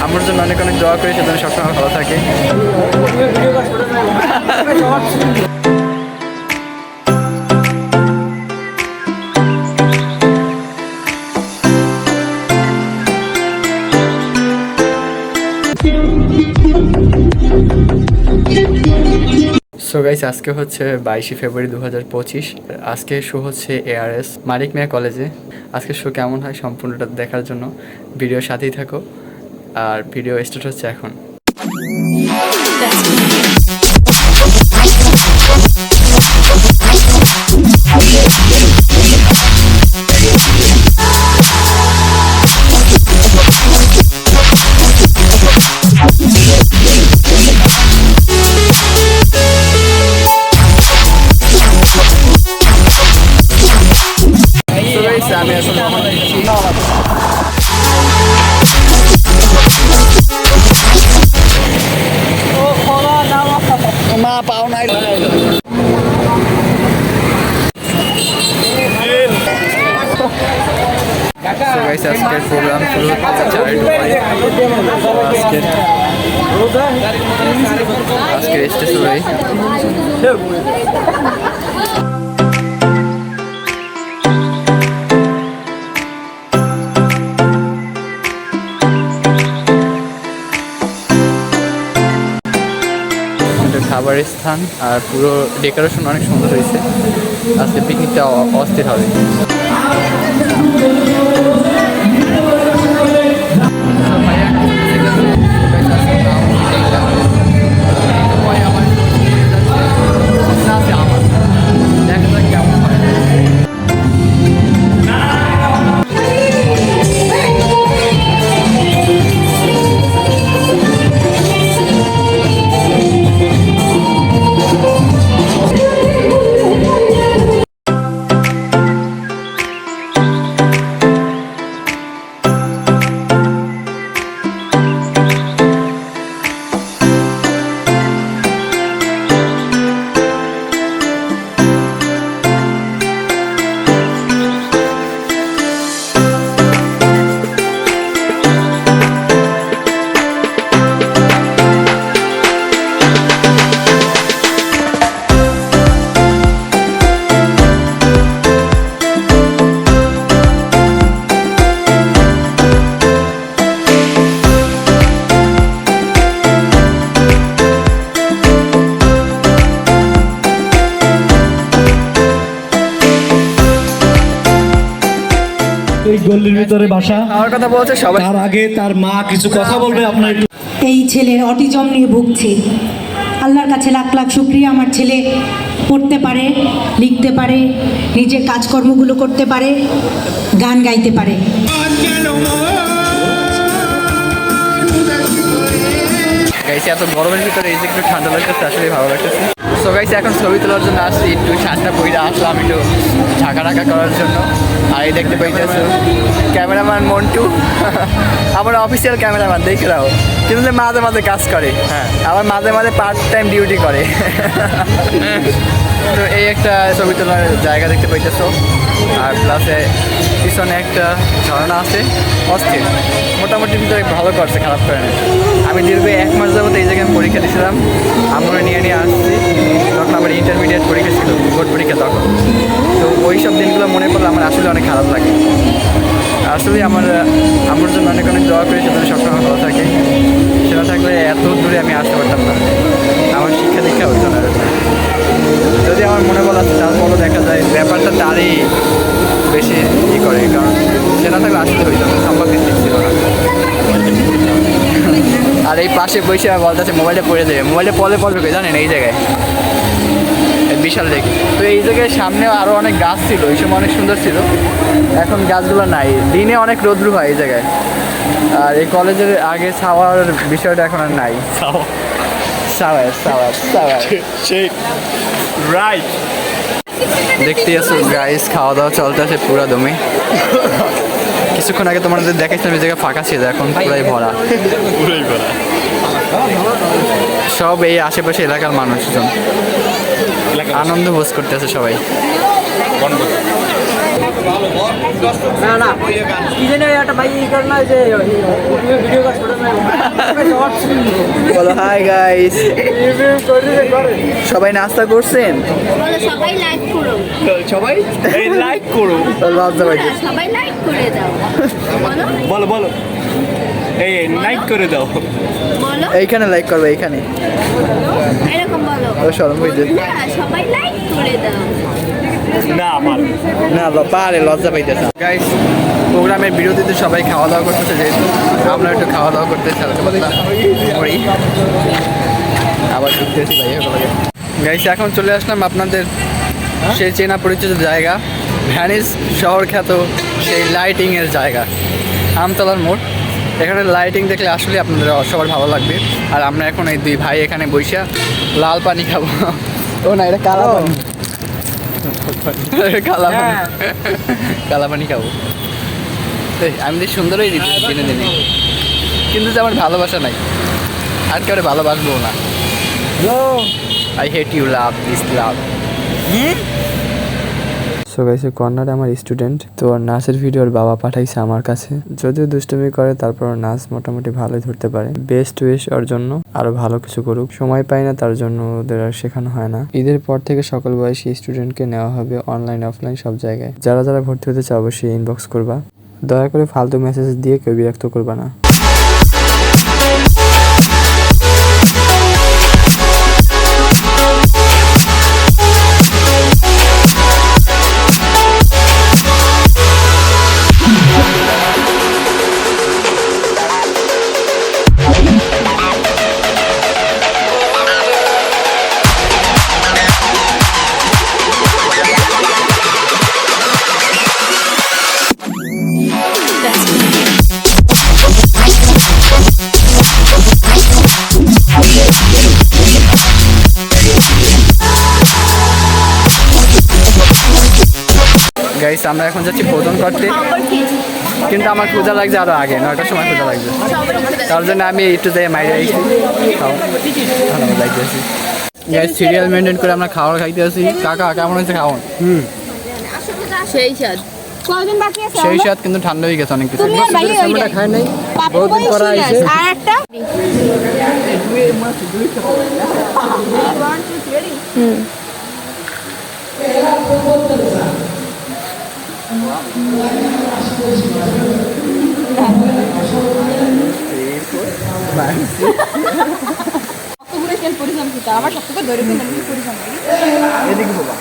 আমার জন্য অনেক অনেক দোয়া করি, সেজন্য সবসময় ভালো থাকে। সো গাইস, আজকে হচ্ছে 22 ফেব্রুয়ারি 2025। আজকে শো হচ্ছে ARS মালিক মিয়া কলেজে। আজকে শো কেমন হয় সম্পূর্ণটা দেখার জন্য ভিডিওর সাথেই থাকো। আর ভিডিও স্টার্ট হচ্ছে এখন। আমি এখন মা পাও নাই। আজকের প্রোগ্রাম শুরু হচ্ছে 4 আজকের স্টেজ শুরুই। খাবারের স্থান আর পুরো ডেকোরেশন অনেক সুন্দর হয়েছে। আজকে পিকনিকটা অস্থির হবে। এই গল্লির ভিতরে বাসা, আমার কথা বলছে সবাই। তার আগে তার মা কিছু কথা বলবে। আপনার এই ছেলের অটিজম নিয়ে ভুগছে। আল্লাহর কাছে লাখ লাখ শুকরিয়া, আমার ছেলে পড়তে পারে, লিখতে পারে, নিজের কাজকর্মগুলো করতে পারে, গান গাইতে পারে। গাইছে এত গরমের ভিতরে এই যে একটু ঠান্ডা লাগতেছে, আসলে ভালো লাগতেছে। সো গাইছে এখন ছবি তোলার জন্য আসছি, একটু ঠান্ডা বইটা আসলাম একটু ঢাকা ঢাকা করার জন্য। আর এই দেখতে পাইতেছো ক্যামেরাম্যান মন্টু, আমার অফিসিয়াল ক্যামেরাম্যান দেখে রাও, কিন্তু মাঝে মাঝে কাজ করে। হ্যাঁ, আবার মাঝে মাঝে পার্ট টাইম ডিউটি করে। তো এই একটা ছবি তোলার জায়গা দেখতে পাইতেছো। আর প্লাসে পিছনে একটা ঝর্ণা আছে, অস্থির। মোটামুটি ভিতরে ভালো করছে, খারাপ করে না। আমি দীর্ঘ 1 মাস যাবত এই জায়গায় পরীক্ষা দিয়েছিলাম, আমরা নিয়ে আসছি। তখন আমার ইন্টারমিডিয়েট পরীক্ষা ছিল, বোর্ড পরীক্ষা তখন। তো ওই সব দিনগুলো মনে পড়লে আমার আসলে অনেক খারাপ লাগে। আসলে আমার জন্য অনেক অনেক দোয়া করি, সেজন্য সবসময় ভালো থাকে। সেটা থাকলে এত দূরে আমি আসতে পারতাম না, আমার শিক্ষা দীক্ষা হতো না। যদি আমার মনে বলা আছে, তারপরও দেখা যায় ব্যাপারটা তারই বেশি করে, কারণ সেটা থাকলে আসতে হইতো না, সম্ভব ঠিক ছিল না। আর এই পাশে বসে বলতেছে মোবাইলটা পড়ে দেবে, মোবাইলটা পড়বে জানেন এই জায়গায় বিশাল দেখি। তো এই জায়গায় সামনেও আরও অনেক গাছ ছিল, এই সময় অনেক সুন্দর ছিল। এখন গাছগুলো নাই, দিনে অনেক রোদ্রু হয় এই জায়গায়। আর এই কলেজের আগে ছাওয়ার বিষয়টা এখন আর নাই। দেখতে আসো গাইস, খাওয়া দাওয়া চলতেছে পুরা দমে। কিছুক্ষণ আগে তোমাদের দেখাইছিলাম এই জায়গা ফাঁকা ছিল, এখন পুরাই ভরা। সব এই আশেপাশে এলাকার মানুষজন আনন্দ ভোজ করতেছে সবাই। না না কি জানি একটা ভাই ই করে না যে ভিডিও কাজ করে না বলো হাই গাইস সবাই নাস্তা করছেন বলো সবাই লাইক করো সবাই এই লাইক করো লজ্জা ভাই সবাই লাইক করে দাও বলো বলো বলো এই লাইক করে দাও বলো এইখানে লাইক করবে এইখানে এরকম বলো ও শরম হইছে না সবাই লাইক করে দাও না আমার না পারে লজ্জা পাইতেছে গাইস প্রোগ্রামের বিরতিতে সবাই খাওয়া দাওয়া করতেছে যেহেতু আমরা একটু খাওয়া দাওয়া করতে করি আবার ঢুকতেছি ভাই গাইস এখন চলে আসলাম আপনাদের সেই চেনা পরিচিত জায়গা ভ্যানিস শহর খ্যাত সেই লাইটিংয়ের জায়গা আমতলার মোড় এখানে লাইটিং দেখলে আসলে আপনাদের সবার ভালো লাগবে আর আমরা এখন এই দুই ভাই এখানে বইসা লাল পানি খাবো ও না এটা কালা পানি কালা পানি কালা পানি খাবো আমি তো সুন্দরই কিনে দিবি কিন্তু যে আমার ভালোবাসা নাই আর কেউ ভালোবাসবো না I hate you love this love so guys কর্নারে আমার স্টুডেন্ট তো ওর নাচের ভিডিও ওর বাবা পাঠাইছে আমার কাছে যদিও দুষ্টুমি করে তারপর নাচ মোটামুটি ভালোই ধরতে পারে বেস্ট উইশ ওর জন্য আরো ভালো কিছু করুক সময় পাই না তার জন্য ওদের আর শেখানো হয় না ঈদের পর থেকে সকল বয়সী স্টুডেন্টকে নেওয়া হবে অনলাইন অফলাইন সব জায়গায় যারা যারা ভর্তি হতে চাও অবশ্যই ইনবক্স করবা দয়া করে ফালতু মেসেজ দিয়ে কেউ বিরক্ত করবা না গাইস আমরা এখন যাচ্ছি ভোজন করতে কিন্তু আমার পূজা লাগছে আরো আগে 9টার সময় পূজা লাগছে তার জন্য আমি একটু যাই মাইরে আইছি ভালো লাগতেছি গাইস সিরিয়াল মেনটেন করে আমরা খাবার খাইতে আসি কাকা কেমন হয়েছে খাওয়ান সেই স্বাদ কয়দিন বাকি আছে সেই স্বাদ কিন্তু ঠান্ডা হয়ে গেছে অনেক কিছু তুমি আর ভাই ওইটা খাই নাই বহুত দিন পর আইছে আর একটা আমার সবথেকে দরিদ্র মানুষ পরিশ্রম এদিকে বাবা